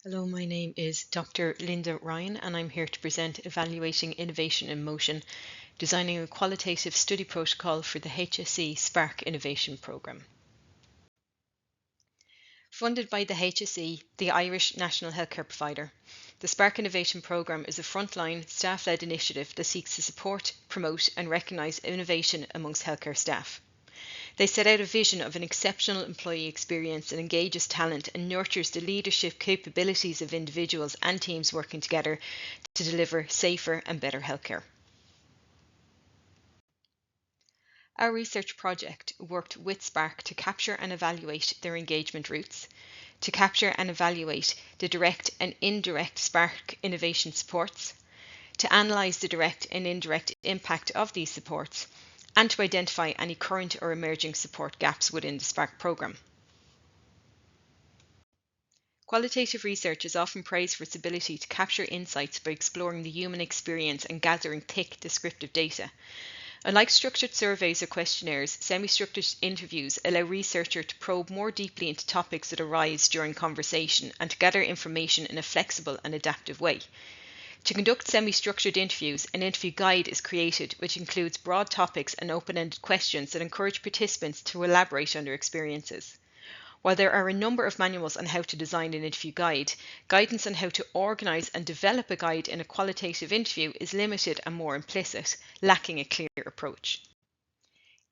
Hello, my name is Dr. Linda Ryan and I'm here to present Evaluating Innovation in Motion, designing a qualitative study protocol for the HSE Spark Innovation Programme. Funded by the HSE, the Irish National Healthcare Provider, the Spark Innovation Programme is a frontline, staff-led initiative that seeks to support, promote and recognise innovation amongst healthcare staff. They set out a vision of an exceptional employee experience and engages talent and nurtures the leadership capabilities of individuals and teams working together to deliver safer and better healthcare. Our research project worked with Spark to capture and evaluate their engagement routes, to capture and evaluate the direct and indirect Spark innovation supports, to analyse the direct and indirect impact of these supports, and to identify any current or emerging support gaps within the Spark programme. Qualitative research is often praised for its ability to capture insights by exploring the human experience and gathering thick descriptive data. Unlike structured surveys or questionnaires, semi-structured interviews allow researchers to probe more deeply into topics that arise during conversation and to gather information in a flexible and adaptive way. To conduct semi-structured interviews, an interview guide is created which includes broad topics and open-ended questions that encourage participants to elaborate on their experiences. While there are a number of manuals on how to design an interview guide, guidance on how to organise and develop a guide in a qualitative interview is limited and more implicit, lacking a clear approach.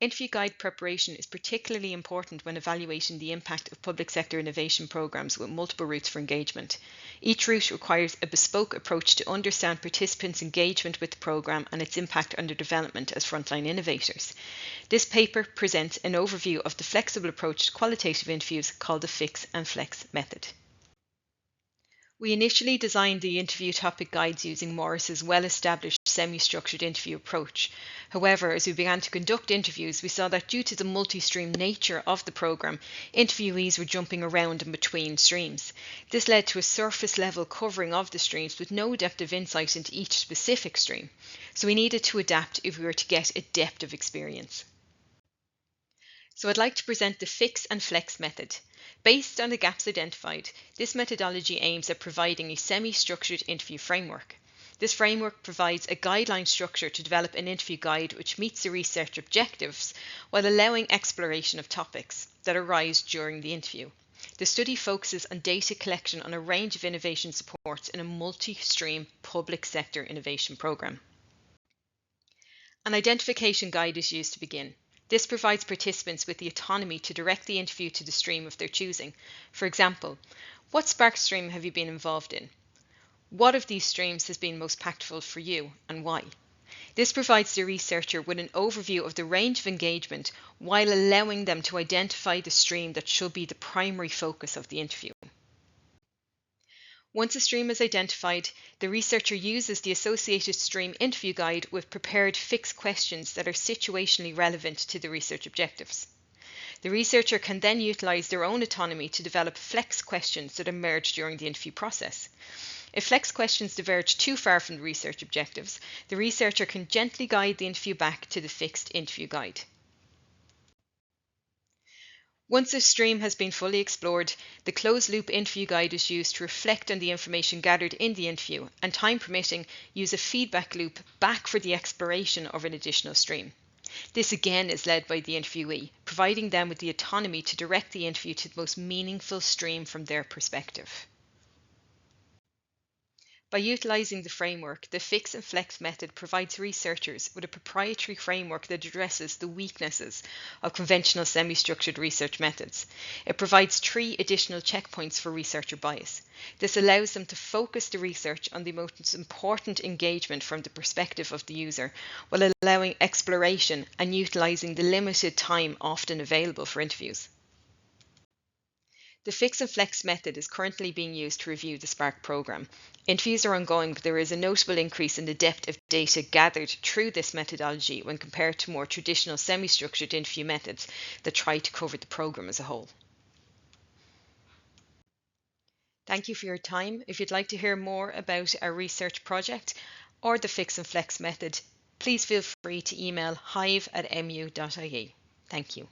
Interview guide preparation is particularly important when evaluating the impact of public sector innovation programmes with multiple routes for engagement. Each route requires a bespoke approach to understand participants' engagement with the programme and its impact on their development as frontline innovators. This paper presents an overview of the flexible approach to qualitative interviews called the Fix and Flex method. We initially designed the interview topic guides using Morris's well-established semi-structured interview approach. However, as we began to conduct interviews, we saw that due to the multi-stream nature of the programme, interviewees were jumping around in between streams. This led to a surface-level covering of the streams with no depth of insight into each specific stream. So we needed to adapt if we were to get a depth of experience. So I'd like to present the Fix and Flex method. Based on the gaps identified, this methodology aims at providing a semi-structured interview framework. This framework provides a guideline structure to develop an interview guide which meets the research objectives while allowing exploration of topics that arise during the interview. The study focuses on data collection on a range of innovation supports in a multi-stream public sector innovation programme. An identification guide is used to begin. This provides participants with the autonomy to direct the interview to the stream of their choosing. For example, what Spark stream have you been involved in? What of these streams has been most impactful for you and why? This provides the researcher with an overview of the range of engagement while allowing them to identify the stream that should be the primary focus of the interview. Once a stream is identified, the researcher uses the associated stream interview guide with prepared fixed questions that are situationally relevant to the research objectives. The researcher can then utilise their own autonomy to develop flex questions that emerge during the interview process. If flex questions diverge too far from the research objectives, the researcher can gently guide the interview back to the fixed interview guide. Once a stream has been fully explored, the closed-loop interview guide is used to reflect on the information gathered in the interview and, time permitting, use a feedback loop back for the exploration of an additional stream. This again is led by the interviewee, providing them with the autonomy to direct the interview to the most meaningful stream from their perspective. By utilising the framework, the Fix and Flex method provides researchers with a proprietary framework that addresses the weaknesses of conventional semi-structured research methods. It provides 3 additional checkpoints for researcher bias. This allows them to focus the research on the most important engagement from the perspective of the user, while allowing exploration and utilising the limited time often available for interviews. The Fix and Flex method is currently being used to review the Spark programme. Interviews are ongoing, but there is a notable increase in the depth of data gathered through this methodology when compared to more traditional semi-structured interview methods that try to cover the programme as a whole. Thank you for your time. If you'd like to hear more about our research project or the Fix and Flex method, please feel free to email hive@mu.ie. Thank you.